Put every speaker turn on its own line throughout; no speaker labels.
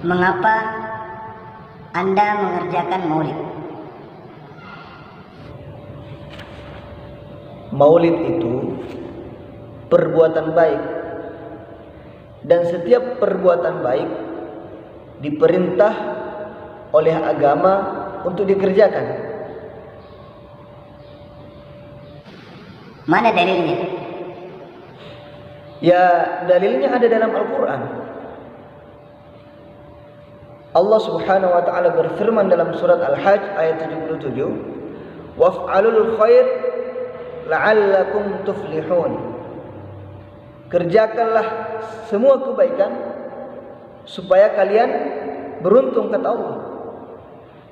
Mengapa Anda mengerjakan maulid?
Maulid itu perbuatan baik, dan setiap perbuatan baik diperintah oleh agama untuk dikerjakan.
Mana dalilnya?
Ya, dalilnya ada dalam Al-Quran. Allah Subhanahu wa ta'ala berfirman dalam surat Al-Hajj ayat 77, "Waf'alul khair la'allakum tuflihun." Kerjakanlah semua kebaikan supaya kalian beruntung, kata Allah.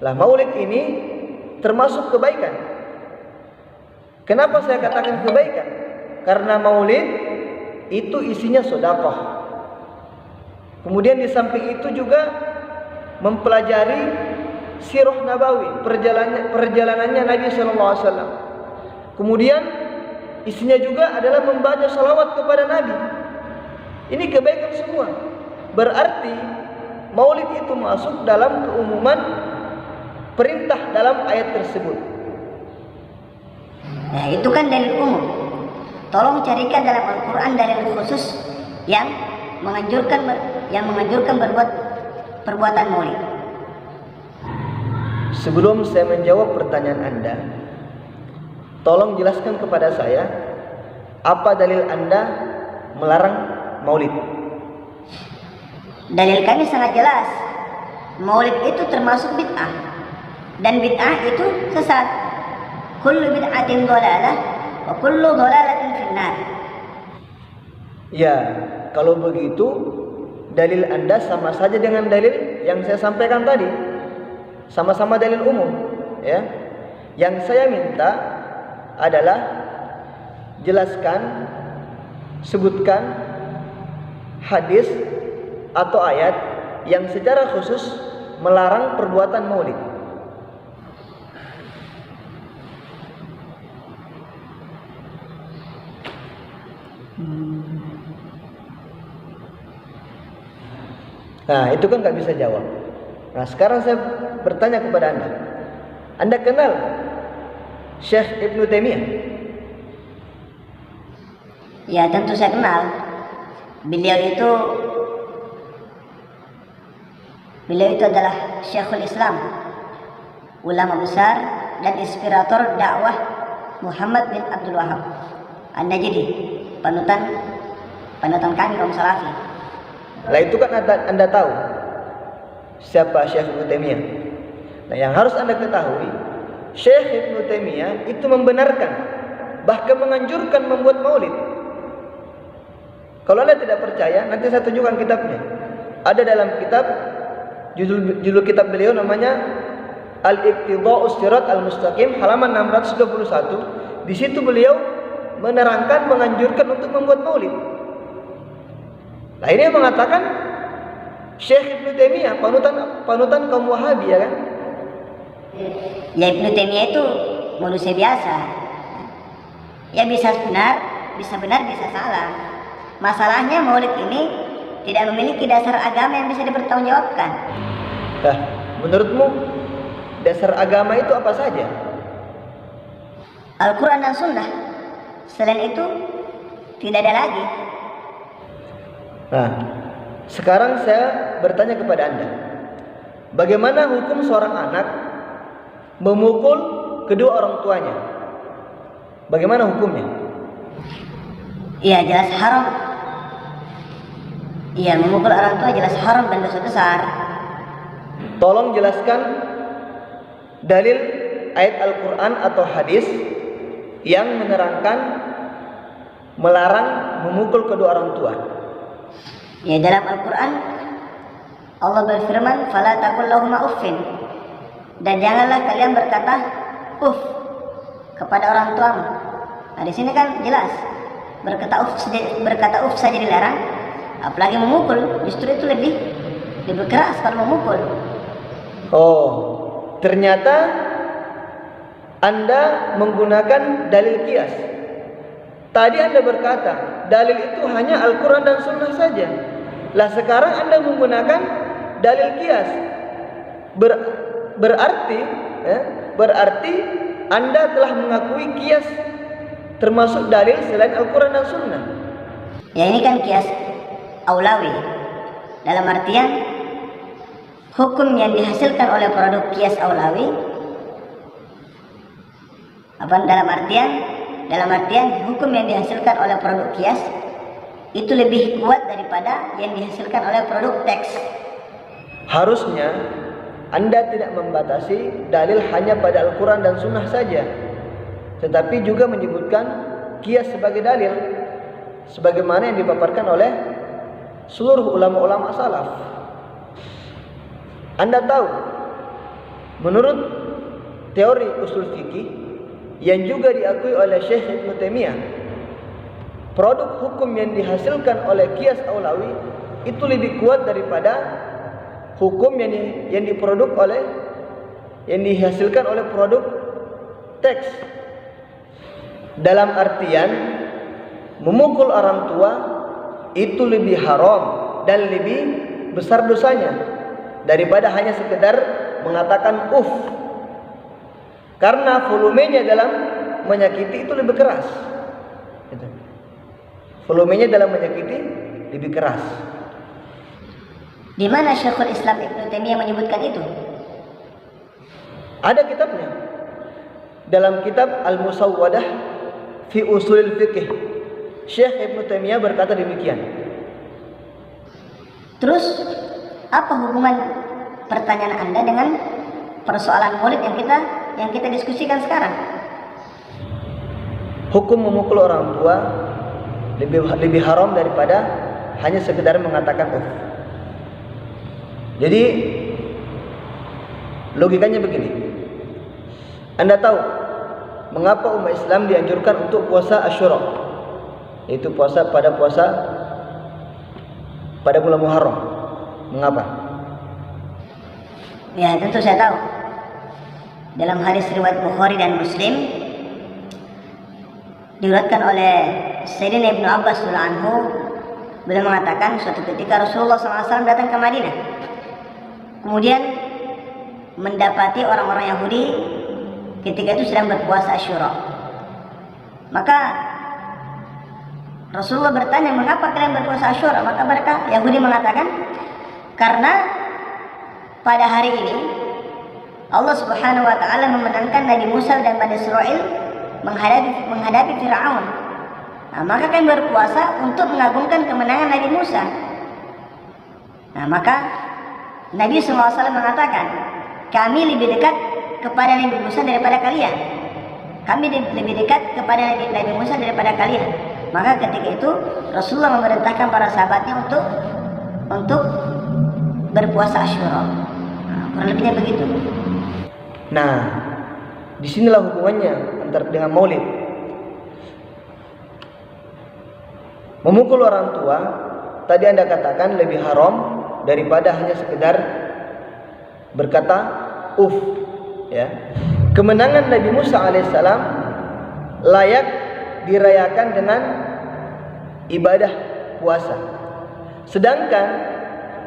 Lah, maulid ini termasuk kebaikan. Kenapa saya katakan kebaikan? Karena maulid itu isinya sedekah. Kemudian di samping itu juga mempelajari sirah nabawi, perjalanannya Nabi sallallahu alaihi wasallam. Kemudian isinya juga adalah membaca salawat kepada Nabi. Ini kebaikan semua. Berarti maulid itu masuk dalam keumuman perintah dalam ayat tersebut.
Nah, itu kan dalil umum. Tolong carikan dalam Al-Quran dalil khusus yang menganjurkan berbuat perbuatan maulid.
Sebelum saya menjawab pertanyaan Anda, tolong jelaskan kepada saya apa dalil Anda melarang maulid.
Dalil kami sangat jelas. Maulid itu termasuk bid'ah, dan bid'ah itu sesat. Kullu bid'atin dhalalah wa kullu dhalalatin finnar.
Ya, kalau begitu dalil Anda sama saja dengan dalil yang saya sampaikan tadi. Sama-sama dalil umum, ya. Yang saya minta adalah jelaskan, sebutkan hadis atau ayat yang secara khusus melarang perbuatan maulid. Nah, itu kan nggak bisa jawab. Nah, sekarang saya bertanya kepada Anda. Anda kenal Syekh Ibnu Taimiyah?
Ya, tentu saya kenal. Beliau itu adalah Syekhul Islam, ulama besar dan inspirator dakwah Muhammad bin Abdul Wahab An-Najdi, panutan kami kaum Salafi.
Lah, itu kan Anda tahu siapa Syekh Ibnu Taimiyah. Nah, yang harus Anda ketahui, Syekh Ibnu Taimiyah itu membenarkan, bahkan menganjurkan membuat maulid. Kalau Anda tidak percaya, nanti saya tunjukkan kitabnya. Ada dalam kitab, judul kitab beliau namanya Al-Iqtida'us Sirat Al-Mustaqim, halaman 621. Di situ beliau menerangkan, menganjurkan untuk membuat maulid. Nah, ini yang mengatakan Syekh Ibnu Taimiyah, panutan kaum Wahabi, ya kan?
Ya, Ibnu Taimiyah itu manusia biasa. Ya, bisa benar, bisa salah. Masalahnya maulid ini tidak memiliki dasar agama yang bisa dipertanggungjawabkan.
Nah, menurutmu dasar agama itu apa saja?
Al-Quran dan Sunnah. Selain itu tidak ada lagi.
Nah, sekarang saya bertanya kepada Anda, bagaimana hukum seorang anak memukul kedua orang tuanya? Bagaimana hukumnya?
Iya, jelas haram. Iya, memukul orang tua jelas haram dan dosa besar.
Tolong jelaskan dalil ayat Al-Quran atau hadis yang menerangkan melarang memukul kedua orang tua.
Ya, dalam Al-Quran Allah berfirman, "Fala taqul lahuma uffin." Dan janganlah kalian berkata uff kepada orang tuamu. Nah, di sini kan jelas berkata uff saja dilarang, apalagi memukul. Justru itu lebih keras kalau memukul.
Oh, ternyata Anda menggunakan dalil qiyas. Tadi Anda berkata dalil itu hanya Al-Quran dan Sunnah saja. Lah, sekarang Anda menggunakan dalil kias. Berarti Anda telah mengakui kias termasuk dalil selain Al-Quran dan Sunnah.
Ya, ini kan kias aulawi. Dalam artian hukum yang dihasilkan oleh produk kias aulawi, dalam artian hukum yang dihasilkan oleh produk kias itu lebih kuat daripada yang dihasilkan oleh produk teks.
Harusnya Anda tidak membatasi dalil hanya pada Al-Quran dan Sunnah saja, tetapi juga menyebutkan kias sebagai dalil, sebagaimana yang dipaparkan oleh seluruh ulama-ulama salaf. Anda tahu, menurut teori usul fikih yang juga diakui oleh Syekh Ibnu Taimiyah, produk hukum yang dihasilkan oleh kias aulawi itu lebih kuat daripada hukum yang dihasilkan oleh produk teks. Dalam artian memukul orang tua itu lebih haram dan lebih besar dosanya daripada hanya sekedar mengatakan karena volumenya dalam menyakiti itu lebih keras. Volumenya dalam menyakiti lebih keras.
Di mana Syekhul Islam Ibnu Taimiyah menyebutkan itu?
Ada kitabnya. Dalam kitab Al-Musawwadah fi Usulil Fiqh, Syekh Ibnu Taimiyah berkata demikian.
Terus apa hubungan pertanyaan Anda dengan persoalan maulid yang kita diskusikan sekarang?
Hukum memukul orang tua lebih haram daripada hanya sekedar mengatakan Jadi logikanya begini. Anda tahu mengapa umat Islam dianjurkan untuk puasa Asyura, yaitu puasa pada bulan Muharram. Mengapa?
Ya, tentu saya tahu. Dalam hadis riwayat Bukhari dan Muslim diriwayatkan oleh Sayyidina Ibnu Abbas radhiyallahu anhu, beliau mengatakan suatu ketika Rasulullah SAW datang ke Madinah, kemudian mendapati orang-orang Yahudi ketika itu sedang berpuasa Asyura. Maka Rasulullah bertanya, mengapa kalian berpuasa Asyura? Maka mereka Yahudi mengatakan, karena pada hari ini Allah Subhanahu wa taala memenangkan Nabi Musa dan Bani Israil menghadapi Firaun. Nah, maka kami berpuasa untuk mengagungkan kemenangan Nabi Musa. Nah, maka Nabi SAW mengatakan, kami lebih dekat kepada Nabi Musa daripada kalian. Kami lebih dekat kepada Nabi Musa daripada kalian. Maka ketika itu Rasulullah memerintahkan para sahabatnya untuk berpuasa Asyura. Nah, kurang lebihnya begitu.
Nah, disinilah hubungannya antara dengan maulid. Memukul orang tua tadi Anda katakan lebih haram daripada hanya sekedar berkata ya. Kemenangan Nabi Musa alaihissalam layak dirayakan dengan ibadah puasa. Sedangkan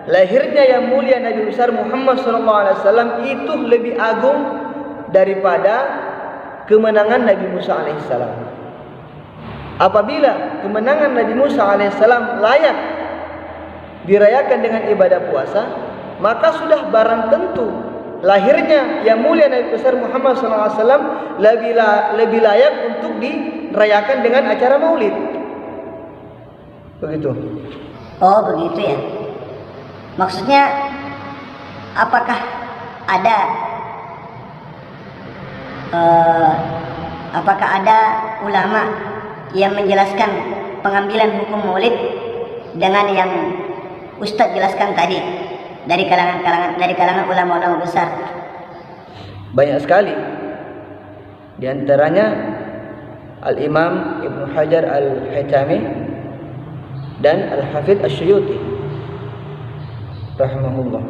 lahirnya yang mulia Nabi besar Muhammad SAW itu lebih agung daripada kemenangan Nabi Musa alaihissalam. Apabila kemenangan Nabi Musa alaihissalam layak dirayakan dengan ibadah puasa, maka sudah barang tentu lahirnya yang mulia Nabi besar Muhammad SAW lebih layak untuk dirayakan dengan acara maulid. Begitu.
Oh, begitu ya. Maksudnya apakah ada ulama yang menjelaskan pengambilan hukum maulid dengan yang Ustadz jelaskan tadi dari kalangan ulama-ulama besar?
Banyak sekali. Di antaranya Al-Imam Ibnu Hajar Al-Haytami dan Al-Hafidz Asy-Syuyuti rahimahullah.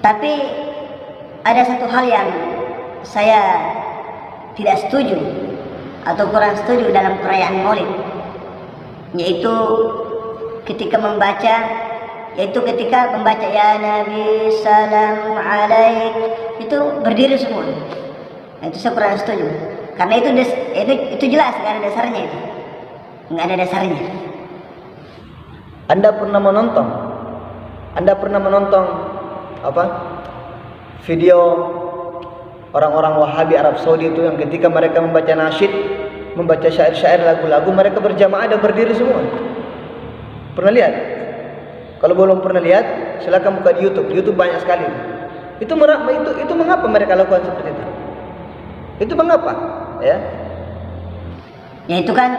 Tapi ada satu hal yang saya tidak setuju atau kurang setuju dalam perayaan Maulid, yaitu ketika membaca yaitu ketika membaca ya Nabi salam alaik itu berdiri semua. Nah, itu saya kurang setuju karena itu jelas nggak ada dasarnya, itu nggak ada dasarnya.
Anda pernah menonton apa video orang-orang Wahabi Arab Saudi itu yang ketika mereka membaca nasyid, membaca syair-syair, lagu-lagu, mereka berjamaah dan berdiri semua? Pernah lihat? Kalau belum pernah lihat, silakan buka di YouTube. YouTube banyak sekali. Itu mengapa mereka lakukan seperti itu? Itu mengapa? Ya.
Ya itu kan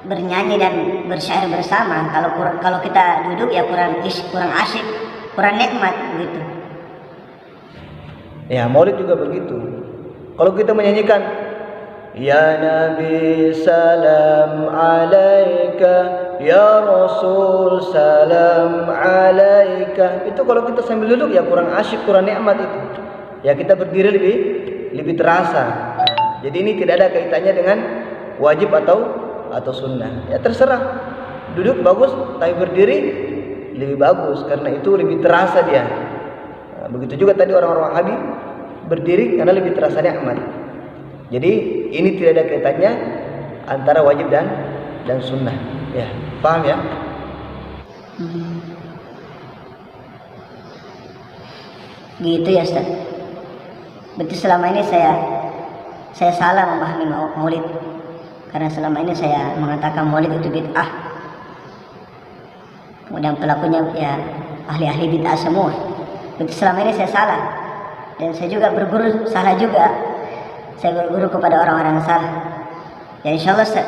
bernyanyi dan bersyair bersama. Kalau kita duduk ya kurang asyik, kurang nikmat begitu.
Ya, Maulid juga begitu. Kalau kita menyanyikan ya Nabi salam alaika, ya Rasul salam alaika, itu kalau kita sambil duduk ya kurang asyik, kurang nikmat itu. Ya kita berdiri lebih terasa. Jadi ini tidak ada kaitannya dengan wajib atau sunnah. Ya terserah. Duduk bagus, tapi berdiri lebih bagus karena itu lebih terasa dia. Nah, begitu juga tadi orang-orang Wahabi berdiri karena lebih terasa nikmat. Jadi ini tidak ada kaitannya antara wajib dan sunnah. Ya, paham ya?
Gitu ya Ustaz. Berarti selama ini saya salah memahami Maulid. Karena selama ini saya mengatakan Maulid itu bid'ah. Kemudian pelakunya ya ahli-ahli bid'ah semua. Berarti selama ini saya salah. Dan saya juga berguru salah juga. Saya berguru kepada orang-orang salah. Ya insyaallah Ustaz,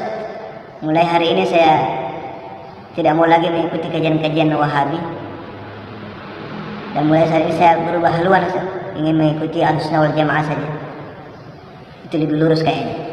mulai hari ini saya tidak mau lagi mengikuti kajian-kajian Wahabi. Dan mulai saat ini saya berubah haluan Ustaz, ingin mengikuti Ahlussunnah wal Jamaah saja. Itu lebih lurus kayaknya.